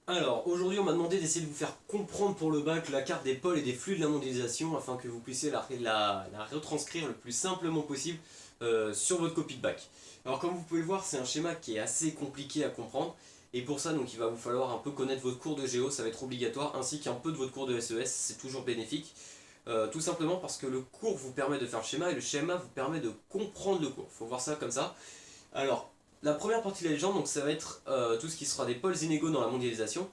Alors, aujourd'hui, on m'a demandé d'essayer de vous faire comprendre pour le bac la carte des pôles et des flux de la mondialisation afin que vous puissiez la retranscrire le plus simplement possible sur votre copie de bac. Alors, comme vous pouvez le voir, c'est un schéma qui est assez compliqué à comprendre et pour ça, donc, il va vous falloir un peu connaître votre cours de géo, ça va être obligatoire, ainsi qu'un peu de votre cours de SES, c'est toujours bénéfique. Tout simplement parce que le cours vous permet de faire le schéma et le schéma vous permet de comprendre le cours. Il faut voir ça comme ça. Alors, la première partie de la légende, donc ça va être tout ce qui sera des pôles inégaux dans la mondialisation.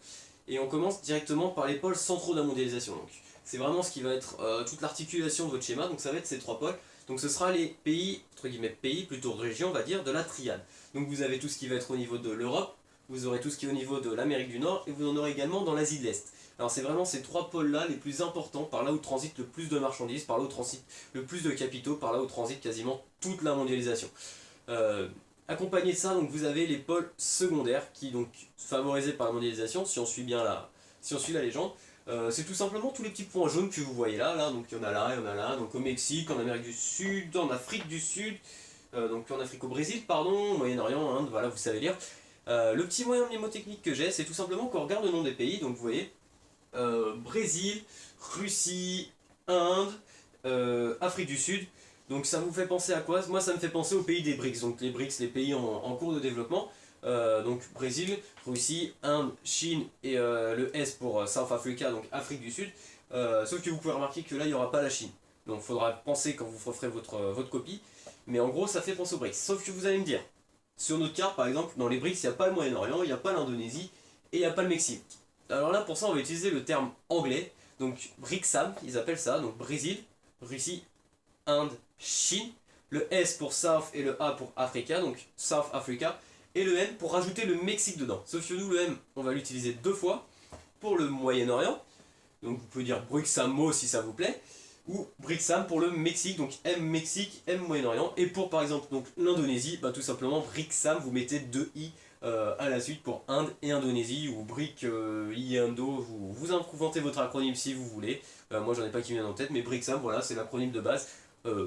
Et on commence directement par les pôles centraux de la mondialisation. Donc, c'est vraiment ce qui va être toute l'articulation de votre schéma. Donc, ça va être ces trois pôles. Donc, ce sera les pays, entre guillemets pays, plutôt régions, on va dire, de la triade. Donc, vous avez tout ce qui va être au niveau de l'Europe, vous aurez tout ce qui est au niveau de l'Amérique du Nord, et vous en aurez également dans l'Asie de l'Est. Alors, c'est vraiment ces trois pôles-là les plus importants, par là où transite le plus de marchandises, par là où transite le plus de capitaux, par là où transite quasiment toute la mondialisation. Euh, Accompagné de ça, donc vous avez les pôles secondaires qui donc favorisés par la mondialisation, si on suit bien si on suit la légende. C'est tout simplement tous les petits points jaunes que vous voyez là, donc il y en a là, il y en a là, donc au Mexique, en Amérique du Sud, en Afrique du Sud, donc en Afrique au Brésil, pardon, au Moyen-Orient, Inde, voilà, vous savez lire. Le petit moyen mnémotechnique que j'ai, c'est tout simplement qu'on regarde le nom des pays, donc vous voyez, Brésil, Russie, Inde, Afrique du Sud. Donc ça vous fait penser à quoi? Moi ça me fait penser aux pays des BRICS, donc les BRICS, les pays en cours de développement. Donc Brésil, Russie, Inde, Chine et le S pour South Africa, donc Afrique du Sud. Sauf que vous pouvez remarquer que là il n'y aura pas la Chine. Donc il faudra penser quand vous referez votre copie. Mais en gros ça fait penser aux BRICS. Sauf que vous allez me dire, sur notre carte par exemple, dans les BRICS il n'y a pas le Moyen-Orient, il n'y a pas l'Indonésie et il n'y a pas le Mexique. Alors là pour ça on va utiliser le terme anglais. Donc BRICSAM, ils appellent ça, donc Brésil, Russie, Inde, Chine, le S pour South et le A pour Africa, donc South Africa, et le M pour rajouter le Mexique dedans. Sauf que nous, le M, on va l'utiliser deux fois pour le Moyen-Orient, donc vous pouvez dire Brixamo si ça vous plaît, ou Brixam pour le Mexique, donc M Mexique, M Moyen-Orient, et pour par exemple donc l'Indonésie, bah, tout simplement Brixam, vous mettez deux I à la suite pour Inde et Indonésie, ou BRIC, I, Indo, vous inventez votre acronyme si vous voulez. Moi j'en ai pas qui me viennent en tête, mais BRICSAM, voilà, c'est l'acronyme de base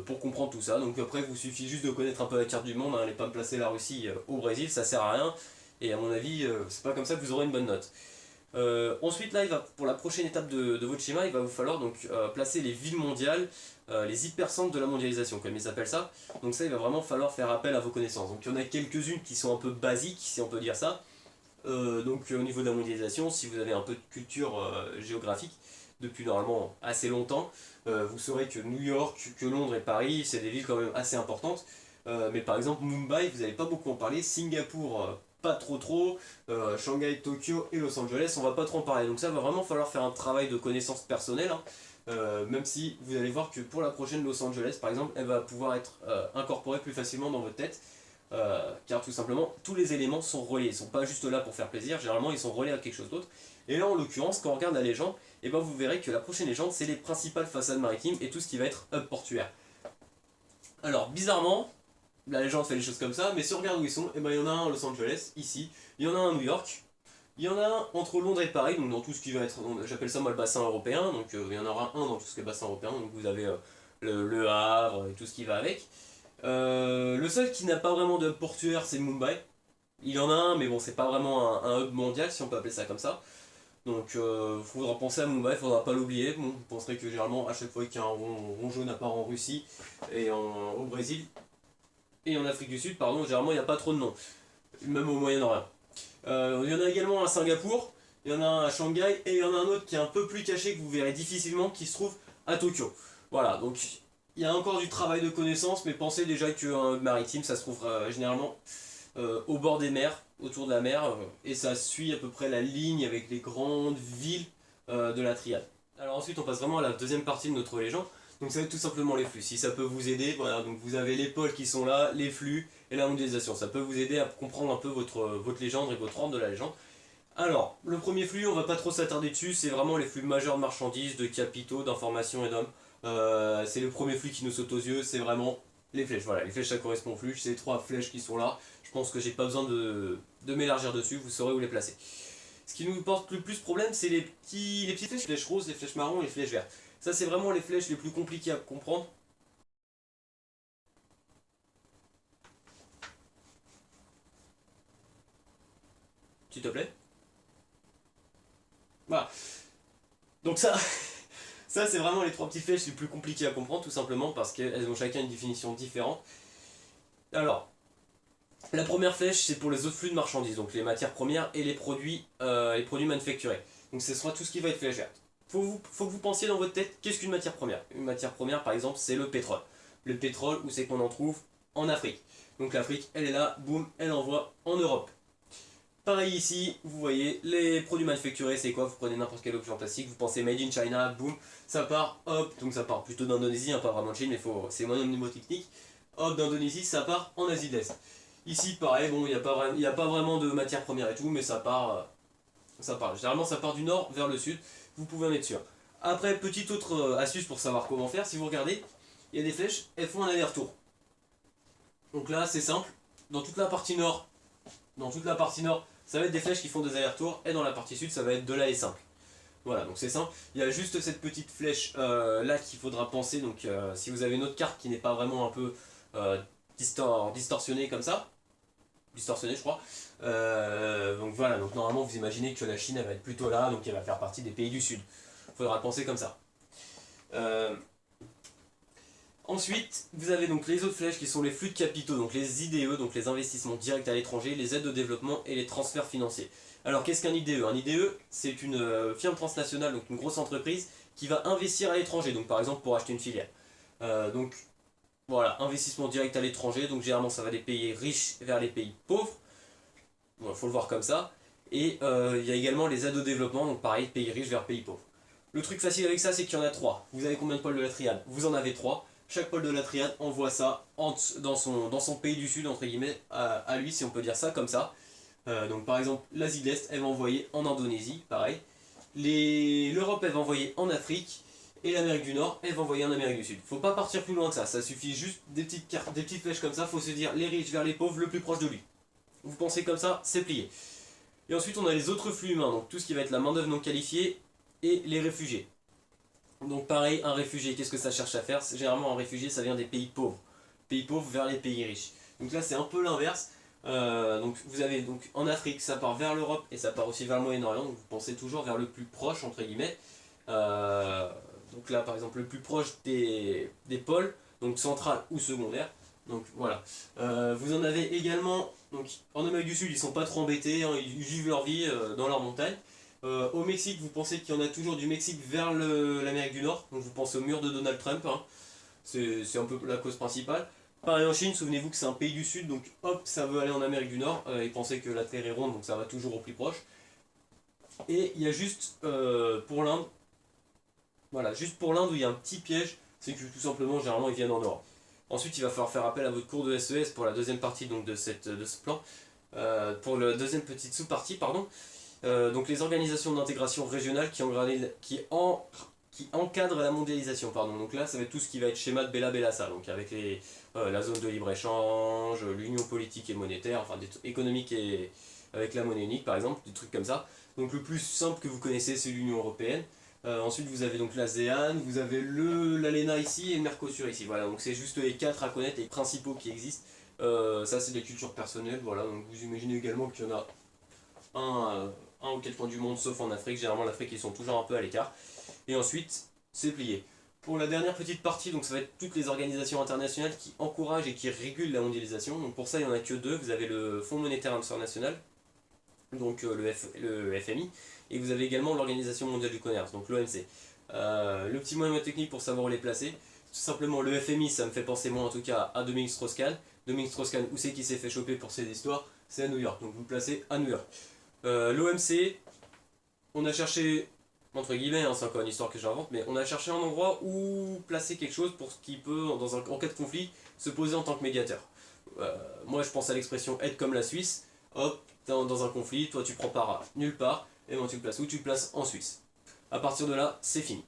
pour comprendre tout ça. Donc après, vous suffit juste de connaître un peu la carte du monde, hein, allez pas me placer la Russie au Brésil, ça sert à rien. Et à mon avis, c'est pas comme ça que vous aurez une bonne note. Ensuite, là, pour la prochaine étape de votre schéma, il va vous falloir donc placer les villes mondiales, les hypercentres de la mondialisation, comme ils appellent ça. Donc ça, il va vraiment falloir faire appel à vos connaissances. Donc il y en a quelques-unes qui sont un peu basiques, si on peut dire ça. Donc au niveau de la mondialisation, si vous avez un peu de culture géographique depuis normalement assez longtemps, vous saurez que New York, que Londres et Paris, c'est des villes quand même assez importantes. Mais par exemple Mumbai, vous n'allez pas beaucoup en parler, Singapour, pas trop, Shanghai, Tokyo et Los Angeles, on va pas trop en parler. Donc ça va vraiment falloir faire un travail de connaissance personnelle, hein. Même si vous allez voir que pour la prochaine Los Angeles par exemple, elle va pouvoir être incorporée plus facilement dans votre tête. Car tout simplement, tous les éléments sont reliés, ils ne sont pas juste là pour faire plaisir, généralement ils sont reliés à quelque chose d'autre. Et là en l'occurrence, quand on regarde la légende, et ben vous verrez que la prochaine légende, c'est les principales façades maritimes et tout ce qui va être hub portuaire. Alors bizarrement, la légende fait les choses comme ça, mais si on regarde où ils sont, et ben il y en a un à Los Angeles, ici, il y en a un à New York, il y en a un entre Londres et Paris, donc dans tout ce qui va être, j'appelle ça moi le bassin européen, donc il y en aura un dans tout ce qui est bassin européen, donc vous avez le Havre et tout ce qui va avec. Le seul qui n'a pas vraiment de hub portuaire, c'est Mumbai. Il y en a un, mais bon, c'est pas vraiment un hub mondial, si on peut appeler ça comme ça. Donc, il faudra penser à Mumbai, il faudra pas l'oublier. Bon, vous penserez que généralement, à chaque fois qu'il y a un rond jaune à part en Russie et au Brésil et en Afrique du Sud, pardon, généralement, il n'y a pas trop de noms, même au Moyen-Orient. Il y en a également à Singapour, il y en a un à Shanghai et il y en a un autre qui est un peu plus caché que vous verrez difficilement qui se trouve à Tokyo. Voilà, donc il y a encore du travail de connaissance, mais pensez déjà qu'un hub maritime, ça se trouve généralement au bord des mers, autour de la mer, et ça suit à peu près la ligne avec les grandes villes de la triade. Alors ensuite, on passe vraiment à la deuxième partie de notre légende. Donc ça va être tout simplement les flux. Si ça peut vous aider, voilà, donc vous avez les pôles qui sont là, les flux et la mondialisation. Ça peut vous aider à comprendre un peu votre légende et votre ordre de la légende. Alors, le premier flux, on va pas trop s'attarder dessus, c'est vraiment les flux majeurs de marchandises, de capitaux, d'informations et d'hommes. C'est le premier flux qui nous saute aux yeux, c'est vraiment les flèches. Voilà, les flèches ça correspond au flux, c'est les trois flèches qui sont là. Je pense que j'ai pas besoin de m'élargir dessus, vous saurez où les placer. Ce qui nous porte le plus problème, c'est les petites flèches, les flèches roses, les flèches marron et les flèches vertes. Ça, c'est vraiment les flèches les plus compliquées à comprendre. S'il te plaît. Voilà. Donc ça, ça c'est vraiment les trois petites flèches les plus compliquées à comprendre, tout simplement parce qu'elles ont chacun une définition différente. Alors, la première flèche, c'est pour les autres flux de marchandises, donc les matières premières et les produits manufacturés. Donc ce sera tout ce qui va être flèche verte. Faut que vous pensiez dans votre tête, qu'est-ce qu'une matière première? Une matière première, par exemple, c'est le pétrole. Le pétrole, où c'est qu'on en trouve? En Afrique. Donc l'Afrique, elle est là, boum, elle envoie en Europe. Pareil ici, vous voyez, les produits manufacturés, c'est quoi? Vous prenez n'importe quel objet en plastique, vous pensez Made in China, boum, ça part, hop, donc ça part plutôt d'Indonésie, hein, pas vraiment de Chine, mais c'est moins mnémotechnique. Hop, d'Indonésie, ça part en Asie de l'Est. Ici, pareil, bon, il n'y a pas vraiment de matière première et tout, mais ça part, Généralement, ça part du nord vers le sud, vous pouvez en être sûr. Après, petite autre astuce pour savoir comment faire, si vous regardez, il y a des flèches, elles font un aller-retour. Donc là, c'est simple, dans toute la partie nord, ça va être des flèches qui font des allers-retours, et dans la partie sud, ça va être de l'aller simple. Voilà, donc c'est simple. Il y a juste cette petite flèche là qu'il faudra penser, donc si vous avez une autre carte qui n'est pas vraiment un peu distorsionnée comme ça, distorsionnée je crois, donc voilà, donc normalement vous imaginez que la Chine elle va être plutôt là, donc elle va faire partie des pays du sud. Il faudra le penser comme ça. Ensuite, vous avez donc les autres flèches qui sont les flux de capitaux, donc les IDE, donc les investissements directs à l'étranger, les aides au développement et les transferts financiers. Alors qu'est-ce qu'un IDE? Un IDE, c'est une firme transnationale, donc une grosse entreprise, qui va investir à l'étranger, donc par exemple pour acheter une filiale. Donc voilà, investissement direct à l'étranger, donc généralement ça va des pays riches vers les pays pauvres, il faut le voir comme ça. Et il y a également les aides au développement, donc pareil, pays riches vers pays pauvres. Le truc facile avec ça, c'est qu'il y en a 3. Vous avez combien de pôles de la triade? Vous en avez 3. Chaque pôle de la triade envoie ça dans son pays du sud, entre guillemets, à lui, si on peut dire ça comme ça. Donc par exemple, l'Asie de l'Est, elle va envoyer en Indonésie, pareil. L'Europe, elle va envoyer en Afrique. Et l'Amérique du Nord, elle va envoyer en Amérique du Sud. Faut pas partir plus loin que ça suffit juste des petites cartes, des petites flèches comme ça, faut se dire les riches vers les pauvres, le plus proche de lui. Vous pensez comme ça, c'est plié. Et ensuite, on a les autres flux humains, donc tout ce qui va être la main-d'œuvre non qualifiée et les réfugiés. Donc pareil, un réfugié, qu'est-ce que ça cherche à faire? Généralement, un réfugié, ça vient des pays pauvres. Pays pauvres vers les pays riches. Donc là, c'est un peu l'inverse. Donc vous avez donc en Afrique, ça part vers l'Europe et ça part aussi vers le Moyen-Orient. Donc vous pensez toujours vers le plus proche, entre guillemets. Donc là, par exemple, le plus proche des pôles, donc central ou secondaire. Donc voilà. Vous en avez également, donc en Amérique du Sud, ils sont pas trop embêtés, hein, ils vivent leur vie dans leurs montagnes. Au Mexique, vous pensez qu'il y en a toujours du Mexique vers l'Amérique du Nord, donc vous pensez au mur de Donald Trump, hein. C'est un peu la cause principale. Pareil en Chine, souvenez-vous que c'est un pays du Sud, donc hop, ça veut aller en Amérique du Nord, et pensez que la Terre est ronde, donc ça va toujours au plus proche. Et il y a juste pour l'Inde, voilà, juste pour l'Inde où il y a un petit piège, c'est que tout simplement, généralement, ils viennent en Europe. Ensuite, il va falloir faire appel à votre cours de SES pour la deuxième partie donc, de ce plan, pour la deuxième petite sous-partie, pardon. Donc les organisations d'intégration régionale qui encadrent la mondialisation. Pardon. Donc là, ça va être tout ce qui va être schéma de Bella Bellassa, donc avec la zone de libre-échange, l'union politique et monétaire, enfin économique et avec la monnaie unique par exemple, des trucs comme ça. Donc le plus simple que vous connaissez, c'est l'Union Européenne. Ensuite, vous avez donc l'ASEAN, vous avez l'ALENA ici et le Mercosur ici. Voilà, donc c'est juste les 4 à connaître, les principaux qui existent. Ça, c'est des cultures personnelles. Voilà, donc vous imaginez également qu'il y en a un ou 4 coins du monde, sauf en Afrique. Généralement, l'Afrique, ils sont toujours un peu à l'écart. Et ensuite, c'est plié. Pour la dernière petite partie, donc ça va être toutes les organisations internationales qui encouragent et qui régulent la mondialisation. Donc pour ça, il n'y en a que 2. Vous avez le Fonds monétaire international, donc le FMI, et vous avez également l'Organisation mondiale du commerce, donc l'OMC. Le petit moyen technique pour savoir où les placer, tout simplement le FMI, ça me fait penser moi en tout cas à Dominique Strauss-Kahn. Dominique Strauss-Kahn, où c'est qu'il s'est fait choper pour ses histoires? C'est à New York, donc vous le placez à New York. L'OMC, on a cherché, entre guillemets, hein, c'est encore une histoire que j'invente, mais on a cherché un endroit où placer quelque chose pour ce qui peut, en cas de conflit, se poser en tant que médiateur. Moi je pense à l'expression être comme la Suisse, hop, dans un conflit, toi tu prends part à nulle part, et moi tu le places où? Tu le places en Suisse. À partir de là, c'est fini.